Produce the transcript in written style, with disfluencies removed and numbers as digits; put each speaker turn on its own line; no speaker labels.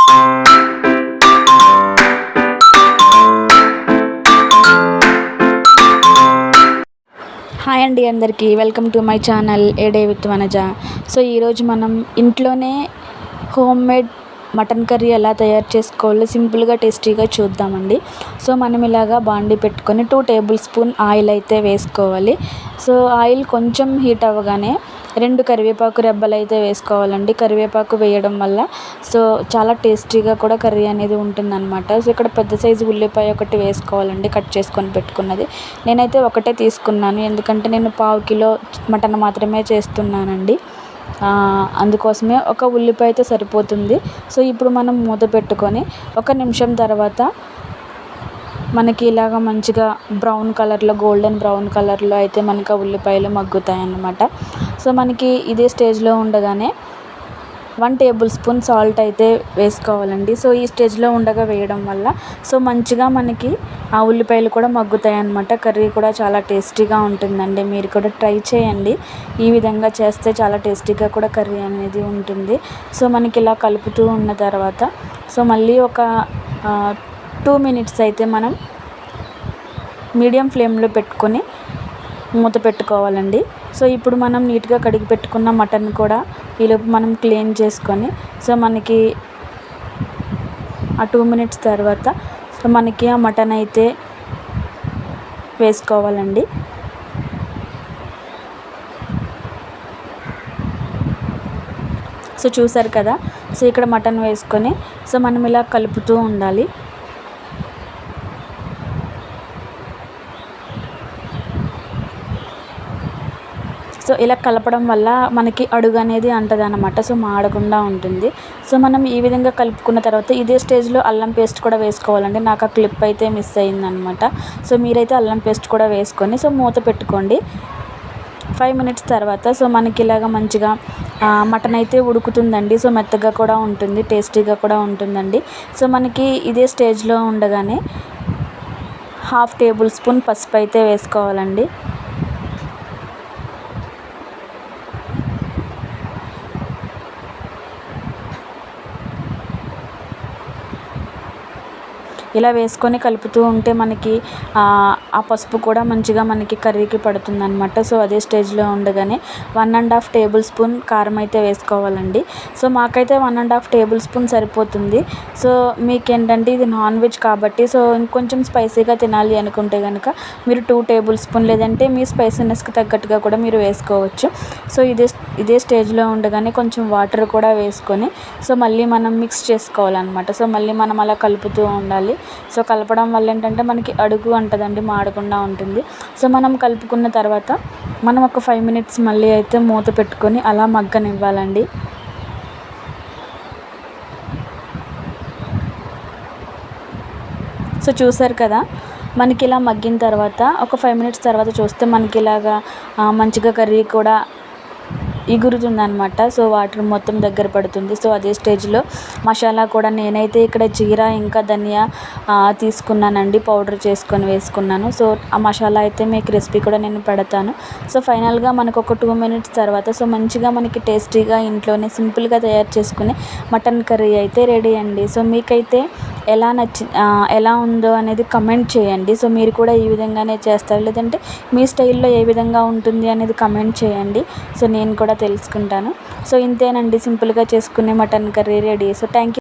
Hi అండి, అందరికీ welcome to my channel A day with Vanaja. So ఈరోజు మనం ఇంట్లోనే హోమ్ మేడ్ మటన్ కర్రీ ఎలా తయారు చేసుకోవాలో సింపుల్గా టేస్టీగా చూద్దామండి. సో మనం ఇలాగా బాండి పెట్టుకొని 2 టేబుల్ స్పూన్ ఆయిల్ అయితే వేసుకోవాలి. సో ఆయిల్ కొంచెం హీట్ అవ్వగానే 2 కరివేపాకు రెబ్బలు అయితే వేసుకోవాలండి. కరివేపాకు వేయడం వల్ల సో చాలా టేస్టీగా కూడా కర్రీ అనేది ఉంటుందన్నమాట. సో ఇక్కడ పెద్ద సైజు ఉల్లిపాయ ఒకటి వేసుకోవాలండి, కట్ చేసుకొని పెట్టుకున్నది. నేనైతే ఒకటే తీసుకున్నాను, ఎందుకంటే నేను 1/2 కిలో మటన్ మాత్రమే చేస్తున్నానండి. అందుకోసమే ఒక ఉల్లిపాయ అయితే సరిపోతుంది. సో ఇప్పుడు మనం మూత పెట్టుకొని 1 నిమిషం తర్వాత మనకి ఇలాగ మంచిగా బ్రౌన్ కలర్లో, గోల్డెన్ బ్రౌన్ కలర్లో అయితే మనకు ఆ ఉల్లిపాయలు మగ్గుతాయి అన్నమాట. సో మనకి ఇదే స్టేజ్లో ఉండగానే 1 టేబుల్ స్పూన్ సాల్ట్ అయితే వేసుకోవాలండి. సో ఈ స్టేజ్లో ఉండగా వేయడం వల్ల సో మంచిగా మనకి ఆ ఉల్లిపాయలు కూడా మగ్గుతాయి అన్నమాట. కర్రీ కూడా చాలా టేస్టీగా ఉంటుందండి. మీరు కూడా ట్రై చేయండి. ఈ విధంగా చేస్తే చాలా టేస్టీగా కూడా కర్రీ అనేది ఉంటుంది. సో మనకి ఇలా కలుపుతూ ఉన్న తర్వాత సో మళ్ళీ ఒక 2 మినిట్స్ అయితే మనం మీడియం ఫ్లేమ్లో పెట్టుకొని మూత పెట్టుకోవాలండి. సో ఇప్పుడు మనం నీట్గా కడిగి పెట్టుకున్న మటన్ కూడా ఈలోపు మనం క్లీన్ చేసుకొని సో మనకి ఆ 2 మినిట్స్ తర్వాత సో మనకి ఆ మటన్ అయితే వేసుకోవాలండి. సో చూసారు కదా, సో ఇక్కడ మటన్ వేసుకొని సో మనం ఇలా కలుపుతూ ఉండాలి. సో ఇలా కలపడం వల్ల మనకి అడుగు అనేది అంటదన్నమాట. సో మాడకుండా ఉంటుంది. సో మనం ఈ విధంగా కలుపుకున్న తర్వాత ఇదే స్టేజ్లో అల్లం పేస్ట్ కూడా వేసుకోవాలండి. నాకు ఆ క్లిప్ అయితే మిస్ అయిందనమాట. సో మీరైతే అల్లం పేస్ట్ కూడా వేసుకొని సో మూత పెట్టుకోండి. 5 మినిట్స్ తర్వాత సో మనకి ఇలాగ మంచిగా మటన్ అయితే ఉడుకుతుందండి. సో మెత్తగా కూడా ఉంటుంది, టేస్టీగా కూడా ఉంటుందండి. సో మనకి ఇదే స్టేజ్లో ఉండగానే 1/2 టేబుల్ స్పూన్ పసుపు అయితే వేసుకోవాలండి. ఇలా వేసుకొని కలుపుతూ ఉంటే మనకి ఆ పసుపు కూడా మంచిగా మనకి కర్రీకి పడుతుందన్నమాట. సో అదే స్టేజ్లో ఉండగానే 1.5 టేబుల్ స్పూన్ కారం అయితే వేసుకోవాలండి. సో మాకైతే 1.5 టేబుల్ స్పూన్ సరిపోతుంది. సో మీకేంటంటే ఇది నాన్ వెజ్ కాబట్టి సో ఇంకొంచెం స్పైసీగా తినాలి అనుకుంటే కనుక మీరు 2 టేబుల్ స్పూన్ లేదంటే మీ స్పైసీనెస్కి తగ్గట్టుగా కూడా మీరు వేసుకోవచ్చు. సో ఇదే స్టేజ్లో ఉండగానే కొంచెం వాటర్ కూడా వేసుకొని సో మళ్ళీ మనం మిక్స్ చేసుకోవాలన్నమాట. సో మళ్ళీ మనం అలా కలుపుతూ ఉండాలి. సో కలపడం వల్ల ఏంటంటే మనకి అడుగు అంటదండి, మాడకుండా ఉంటుంది. సో మనం కలుపుకున్న తర్వాత మనం ఒక 5 మినిట్స్ మళ్ళీ అయితే మూత పెట్టుకొని అలా మగ్గనివ్వాలండి. సో చూసారు కదా, మనకి ఇలా మగ్గిన తర్వాత ఒక 5 మినిట్స్ తర్వాత చూస్తే మనకి ఇలాగా మంచిగా కర్రీ కూడా ఎగురుతుందనమాట. సో వాటర్ మొత్తం దగ్గర పడుతుంది. సో అదే స్టేజ్లో మసాలా కూడా నేనైతే ఇక్కడ జీరా ఇంకా ధనియా తీసుకున్నానండి, పౌడర్ చేసుకొని వేసుకున్నాను. సో ఆ మసాలా అయితే మీకు రెసిపీ కూడా నేను పెడతాను. సో ఫైనల్గా మనకు ఒక 2 మినిట్స్ తర్వాత సో మంచిగా మనకి టేస్టీగా ఇంట్లోనే సింపుల్గా తయారు చేసుకునే మటన్ కర్రీ అయితే రెడీ అండి. సో మీకైతే ఎలా ఉందో అనేది కమెంట్ చేయండి. సో మీరు కూడా ఈ విధంగానే చేస్తారు, లేదంటే మీ స్టైల్లో ఏ విధంగా ఉంటుంది అనేది కమెంట్ చేయండి. సో నేను కూడా తెలుసుకుంటాను. సో ఇంతేనండి, సింపుల్గా చేసుకునే mutton curry ready. So thank you.